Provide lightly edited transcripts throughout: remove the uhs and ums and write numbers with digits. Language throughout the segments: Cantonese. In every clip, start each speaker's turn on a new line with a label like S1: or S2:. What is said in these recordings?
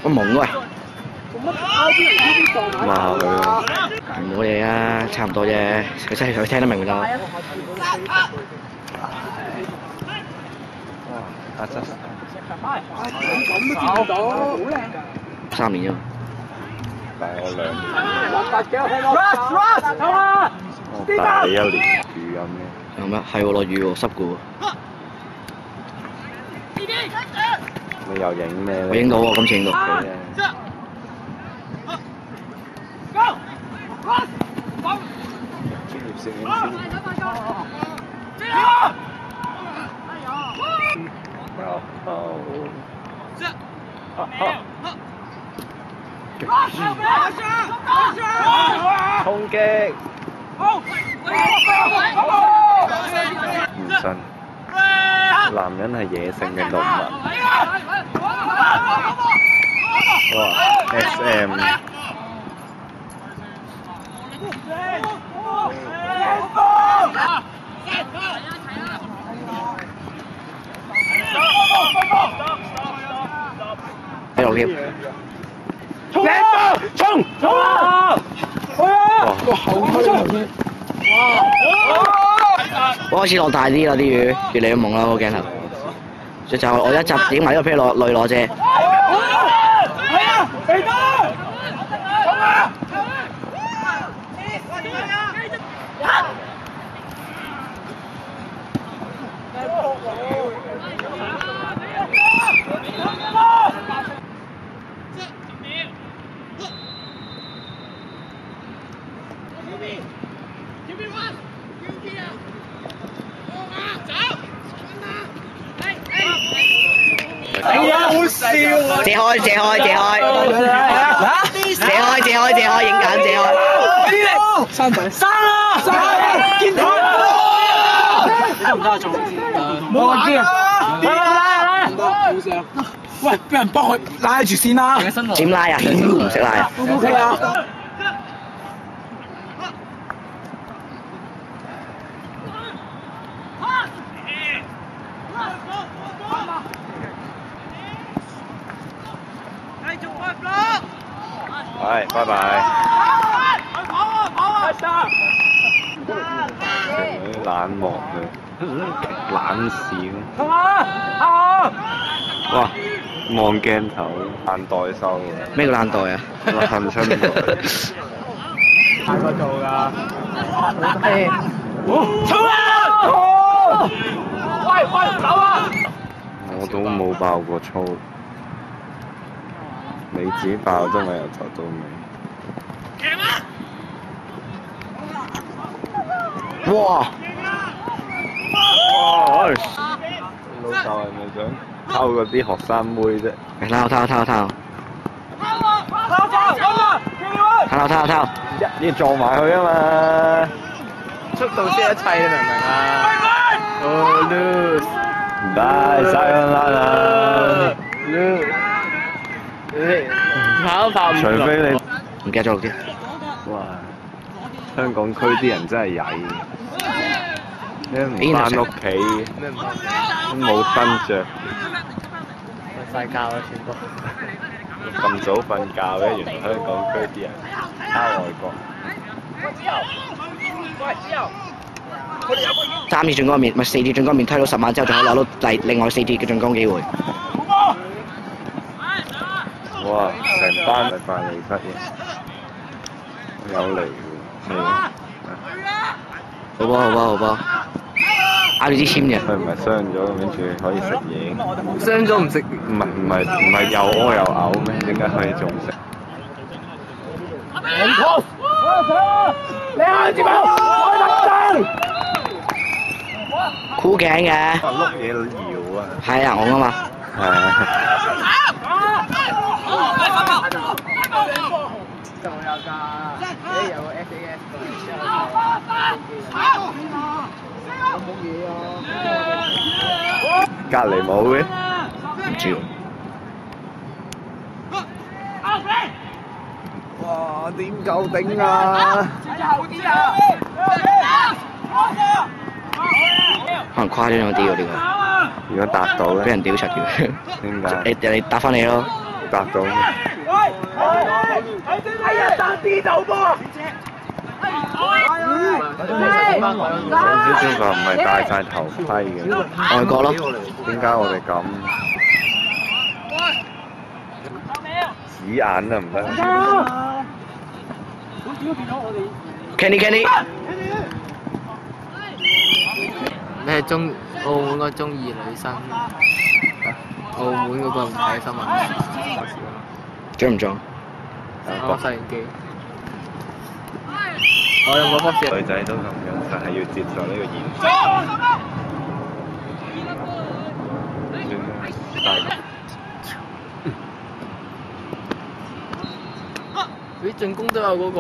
S1: 我懵喂，
S2: 罵下佢咯。
S1: 冇嘢啊，差唔多啫，佢真係佢聽得明咪得。
S2: 阿真
S1: 3年啫。
S2: 大我2年。我大你1年語音嘅。
S1: 係咩？係喎，落雨喎，濕嘅喎。
S2: 你又影咩咧？
S1: 我影到喎，今次影到。
S2: 專業攝影師。衝擊！唔信，男人係野性嘅動物。哇 ！SM。
S1: 喺度添。
S2: 衝啊！
S1: 哇！後推頭先。我開始落大啲啦啲雨，越嚟越朦啦個鏡頭。就我一集影埋呢個飛落淚攞啫。
S2: 好笑啊！
S1: 借開，影緊，借開。
S3: 生啦！見到你都唔得做，冇我知啊！拉！喂，俾人幫佢拉住先啦！
S1: 點拉啊？唔識拉啊
S3: ？OK 啊！
S2: 係，拜拜。冷漠嘅，冷笑。哇！望鏡頭，爛袋收喎。
S1: 咩叫爛袋啊？
S2: 爛春袋。
S3: 大個做㗎。
S2: 衝
S3: 啊！喂，走啊！
S2: 我都冇爆過粗，你自己爆啫嘛，由頭到尾。
S1: 哇！
S2: 老豆係咪想溝嗰啲學生妹啫？
S1: 偷！
S2: 一嘢撞埋佢啊嘛！速度先一切，你明唔明啊？哦 lose， 唔得，嘥咗啦 lose， 跑唔除非你
S1: 唔記得咗啲。
S2: 哇！香港區啲人真係曳，你唔返屋企都冇燈着。
S3: 瞓曬覺啦，全部。
S2: 咁早瞓覺嘅，原來香港區啲人拋外國。
S1: 3次進攻面，唔係4次進攻面推到10萬之後，仲可以攞到另外4次嘅進攻機會。
S2: 哇！成班係快利失嘅，有嚟喎。
S1: 好波，嗌你支簽嘅。
S2: 佢唔係傷咗，跟住可以食嘢。
S3: 傷咗唔食？
S2: 唔係又屙又嘔咩？點解可以仲食？
S3: 你開住跑，開得
S1: 箍頸嘅。
S2: 碌嘢搖啊！
S1: 係啊，我啊嘛。
S2: 係啊。
S3: 仲有㗎，你有個 SAS 冇嘢啊！
S2: 隔離冇嘅。
S1: 唔知喎。
S2: 哇！點夠頂啊！
S1: 可能誇張咗啲喎呢個。
S2: 如果達到咧，
S1: 俾人屌柒嘅。
S2: 點解？
S1: 你答翻你咯。
S2: 答到。
S3: 哎呀，爭啲就波！
S2: 上次中國唔係戴晒頭盔嘅，
S1: 外國咯。
S2: 點解我哋咁？指眼都唔得。
S1: Kenny，
S4: 你係澳門個中二女生，澳門嗰個唔睇新聞，
S1: 中唔中？
S4: 我細年紀，我用嗰幅
S2: 女仔都咁樣，就係要接受呢個現實。算啦，
S4: 佢進攻都有嗰個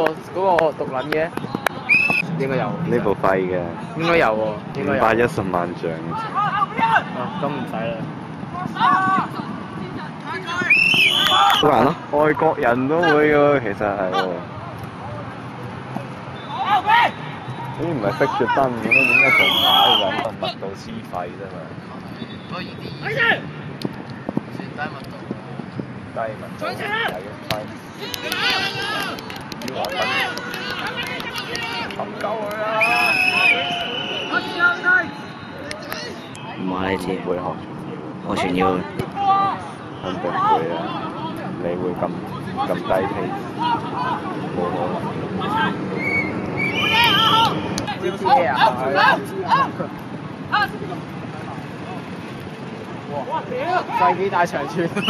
S4: 毒撚嘅，應該有。
S2: 呢部廢嘅，
S4: 應該有喎，應該有。
S2: 510萬像。
S4: 咁唔使啦。
S1: 好難咯。
S2: 外國人都會㗎，其實係喎。呢唔係識住燈嘅咩？點解仲打揾到密度黐肺啫嘛？
S4: 可以啲。算低密度。
S2: 低密度係嘅低。要話分。冚鳩佢啊！
S1: 唔話你知，
S2: 會學。
S1: 我全要。
S2: 肯定會啊！你會咁低 pace，冇可能。
S4: 知啊！哇！世紀大長串呢個。